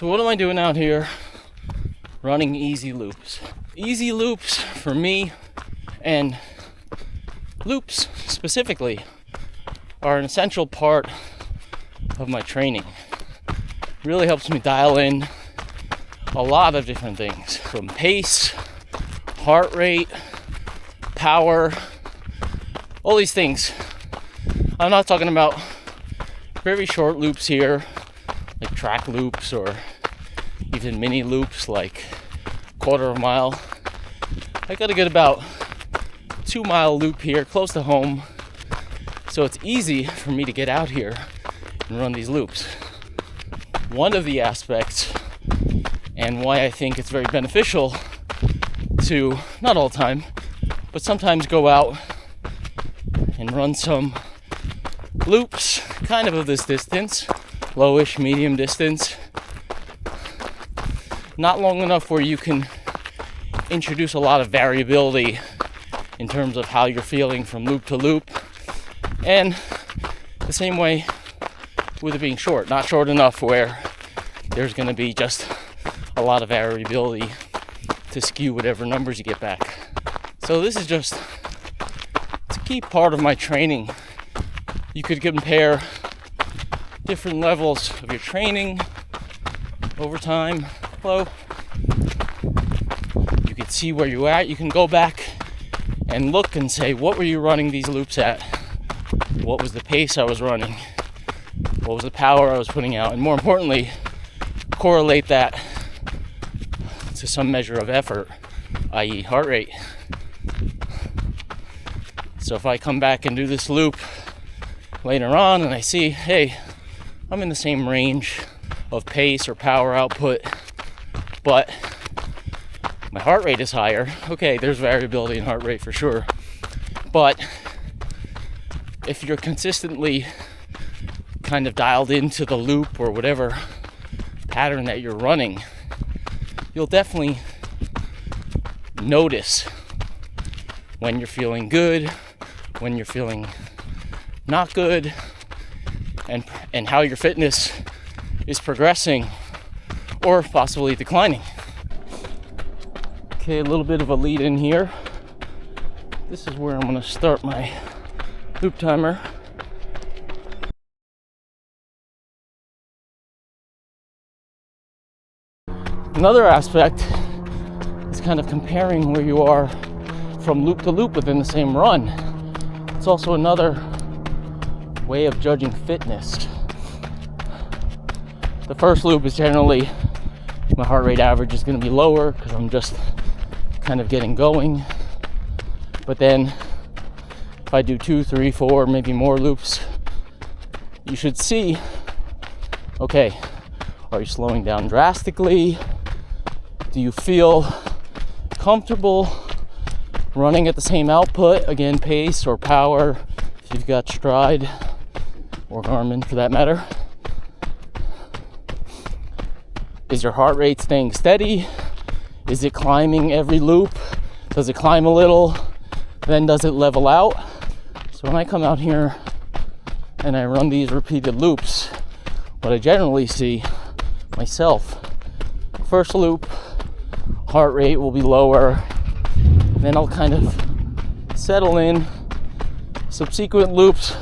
So what am I doing out here? Running easy loops. Easy loops for me, and loops specifically, are an essential part of my training. It really helps me dial in a lot of different things, from pace, heart rate, power, all these things. I'm not talking about very short loops here, like track loops, or even mini loops like quarter of a mile. I got a good about 2 mile loop here close to home, so it's easy for me to get out here and run these loops. One of the aspects, and why I think it's very beneficial to, not all the time, but sometimes go out and run some loops kind of this distance, lowish, medium distance, not long enough where you can introduce a lot of variability in terms of how you're feeling from loop to loop, and the same way with it being short, not short enough where there's going to be just a lot of variability to skew whatever numbers you get back. So this is just, it's a key part of my training. You could compare different levels of your training over time. Hello. You can see where you're at. You can go back and look and say, what were you running these loops at? What was the pace I was running? What was the power I was putting out? And more importantly, correlate that to some measure of effort, i.e. heart rate. So if I come back and do this loop later on and I see, hey, I'm in the same range of pace or power output, but my heart rate is higher. Okay, there's variability in heart rate for sure. But if you're consistently kind of dialed into the loop or whatever pattern that you're running, you'll definitely notice when you're feeling good, when you're feeling not good, and how your fitness is progressing or possibly declining. Okay, a little bit of a lead in here. This is where I'm going to start my loop timer. Another aspect is kind of comparing where you are from loop to loop within the same run. It's also another way of judging fitness. The first loop is generally, my heart rate average is going to be lower because I'm just kind of getting going. But then if I do 2, 3, 4, maybe more loops, you should see, okay, are you slowing down drastically? Do you feel comfortable running at the same output? Again, pace or power, if you've got Stride or Garmin for that matter. Is your heart rate staying steady? Is it climbing every loop? Does it climb a little? Then does it level out? So when I come out here and I run these repeated loops, what I generally see myself, first loop, heart rate will be lower, then I'll kind of settle in. Subsequent loops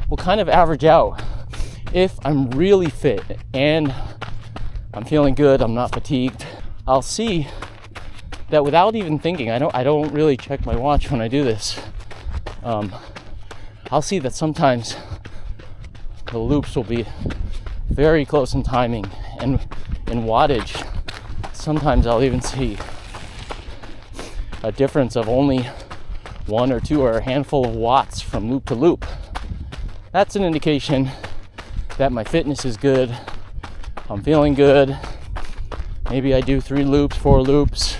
will kind of average out. If I'm really fit and I'm feeling good, I'm not fatigued, I'll see that without even thinking, I don't really check my watch when I do this. I'll see that sometimes the loops will be very close in timing and in wattage. Sometimes I'll even see a difference of only 1 or 2 or a handful of watts from loop to loop. That's an indication that my fitness is good. I'm feeling good. Maybe I do 3 loops, 4 loops,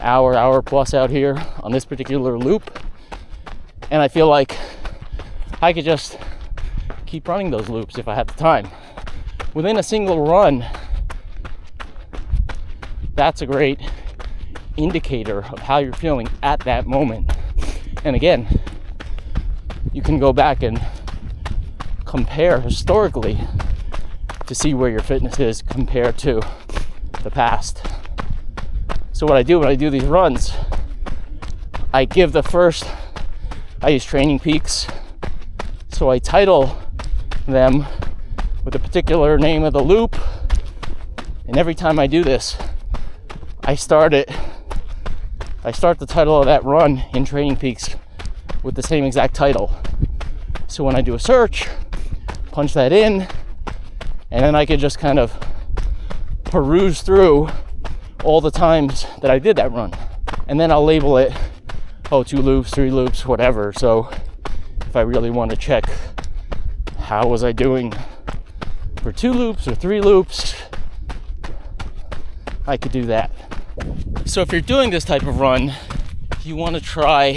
hour plus out here on this particular loop, and I feel like I could just keep running those loops if I had the time. Within a single run, that's a great indicator of how you're feeling at that moment. And again, you can go back and compare historically to to see where your fitness is compared to the past. So what I do when I do these runs, I use Training Peaks. So I title them with a particular name of the loop. And every time I do this, I start the title of that run in Training Peaks with the same exact title. So when I do a search, punch that in, and then I could just kind of peruse through all the times that I did that run. And then I'll label it, 2 loops, 3 loops, whatever. So if I really want to check how was I doing for 2 loops or 3 loops, I could do that. So if you're doing this type of run, you want to try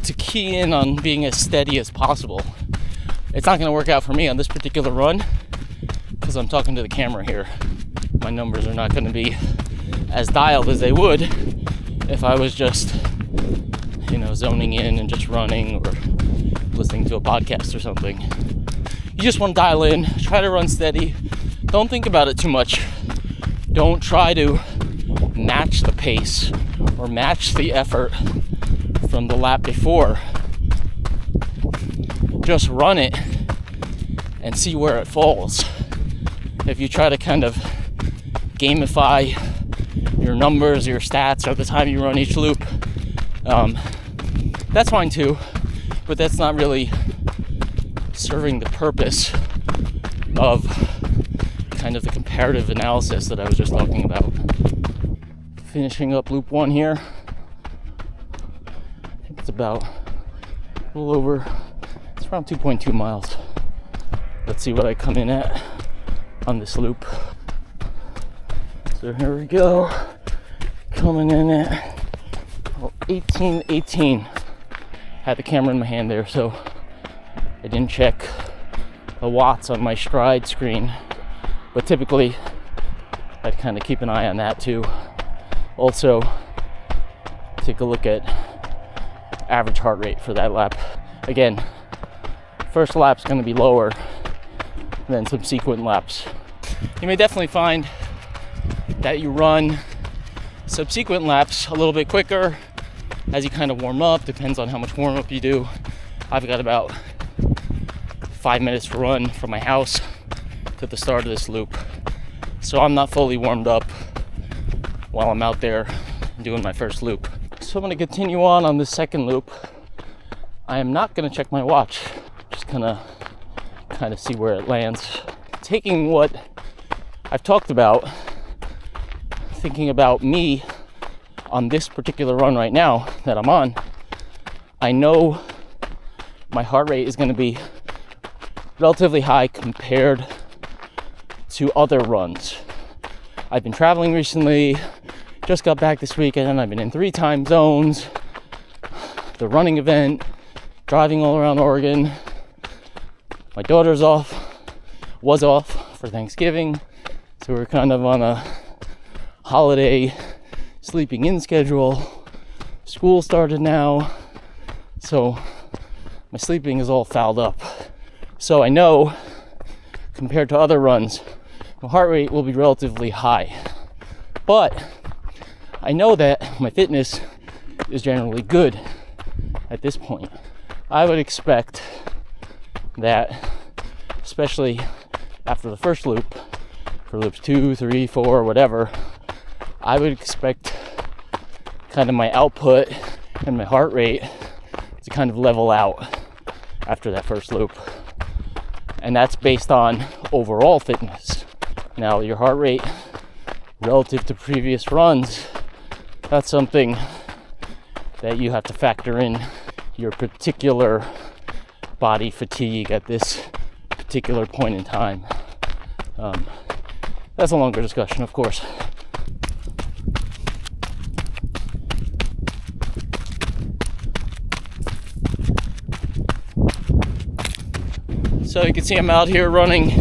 to key in on being as steady as possible. It's not going to work out for me on this particular run because I'm talking to the camera here. My numbers are not going to be as dialed as they would if I was just, zoning in and just running or listening to a podcast or something. You just want to dial in, try to run steady. Don't think about it too much. Don't try to match the pace or match the effort from the lap before. Just run it and see where it falls. If you try to kind of gamify your numbers, your stats, or the time you run each loop, that's fine too, but that's not really serving the purpose of kind of the comparative analysis that I was just talking about. Finishing up loop 1 here. I think it's about a little over, it's around 2.2 miles. Let's see what I come in at on this loop. So here we go. Coming in at 18:18. Had the camera in my hand there, so I didn't check the watts on my stride screen. But typically, I'd kind of keep an eye on that too. Also, take a look at average heart rate for that lap. Again, first lap's going to be lower than subsequent laps. You may definitely find that you run subsequent laps a little bit quicker as you kind of warm up. Depends on how much warm up you do. I've got about 5 minutes to run from my house to the start of this loop, so I'm not fully warmed up while I'm out there doing my first loop. So I'm going to continue on this second loop. I am not going to check my watch, just gonna kind of see where it lands. Taking what I've talked about, thinking about me on this particular run right now that I'm on, I know my heart rate is going to be relatively high compared to other runs. I've been traveling recently, just got back this weekend, I've been in 3 time zones, the running event, driving all around Oregon. My daughter's was off for Thanksgiving, so we're kind of on a holiday sleeping in schedule. School started now, so my sleeping is all fouled up. So I know, compared to other runs, my heart rate will be relatively high. But I know that my fitness is generally good at this point. I would expect that, especially after the first loop, for loops 2, 3, 4, whatever, I would expect kind of my output and my heart rate to kind of level out after that first loop. And that's based on overall fitness. Now, your heart rate relative to previous runs, that's something that you have to factor in your particular body fatigue at this particular point in time. That's a longer discussion, of course. So you can see I'm out here running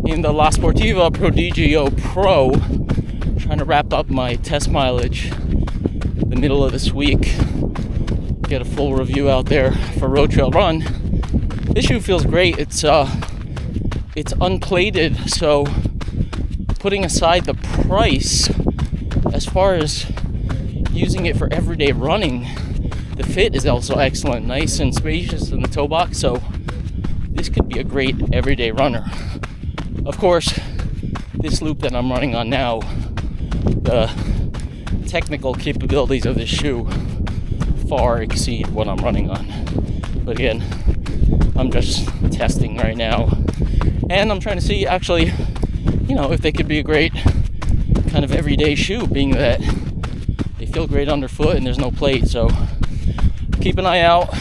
in the Sportiva Prodigio Pro, trying to wrap up my test mileage the middle of this week. Get a full review out there for Road Trail Run. This shoe feels great. It's it's unplated, so putting aside the price, as far as using it for everyday running, the fit is also excellent, nice and spacious in the toe box, so this could be a great everyday runner. Of course, this loop that I'm running on now, the technical capabilities of this shoe far exceed what I'm running on. But again, I'm just testing right now, and I'm trying to see actually, if they could be a great kind of everyday shoe, being that they feel great underfoot and there's no plate. So keep an eye out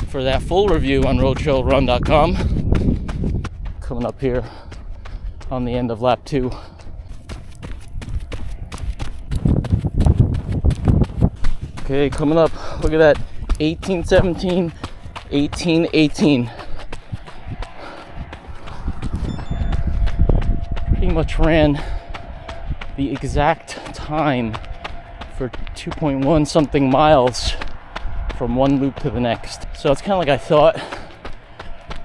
for that full review on roadtrailrun.com. Coming up here on the end of lap 2. Okay, coming up, look at that, 18:17, 18:18. Pretty much ran the exact time for 2.1 something miles from one loop to the next. So it's kind of like I thought.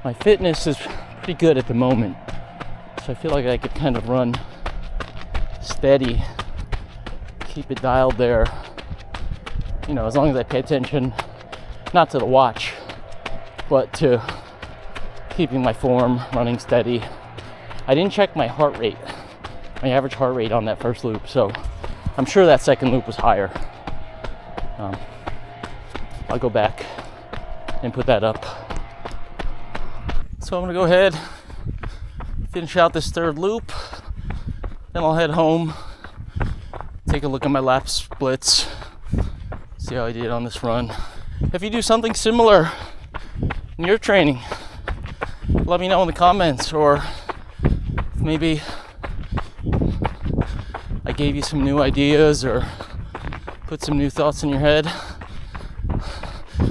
My fitness is pretty good at the moment, so I feel like I could kind of run steady, keep it dialed there, as long as I pay attention, not to the watch, but to keeping my form, running steady. I didn't check my heart rate, my average heart rate on that first loop, so I'm sure that second loop was higher. I'll go back and put that up. So I'm gonna go ahead, finish out this third loop, then I'll head home, take a look at my lap splits, see how I did on this run. If you do something similar in your training, let me know in the comments, or maybe I gave you some new ideas or put some new thoughts in your head.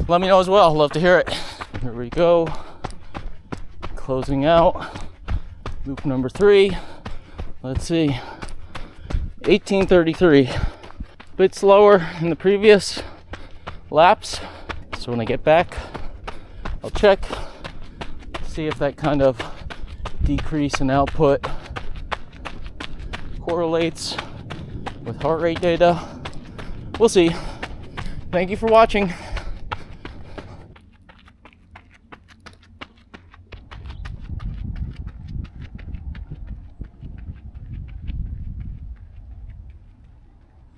Let me know as well. Love to hear it. Here we go. Closing out loop number 3. Let's see. 18:33. Bit slower in the previous laps. So when I get back, I'll check, see if that kind of decrease in output correlates with heart rate data. We'll see. Thank you for watching.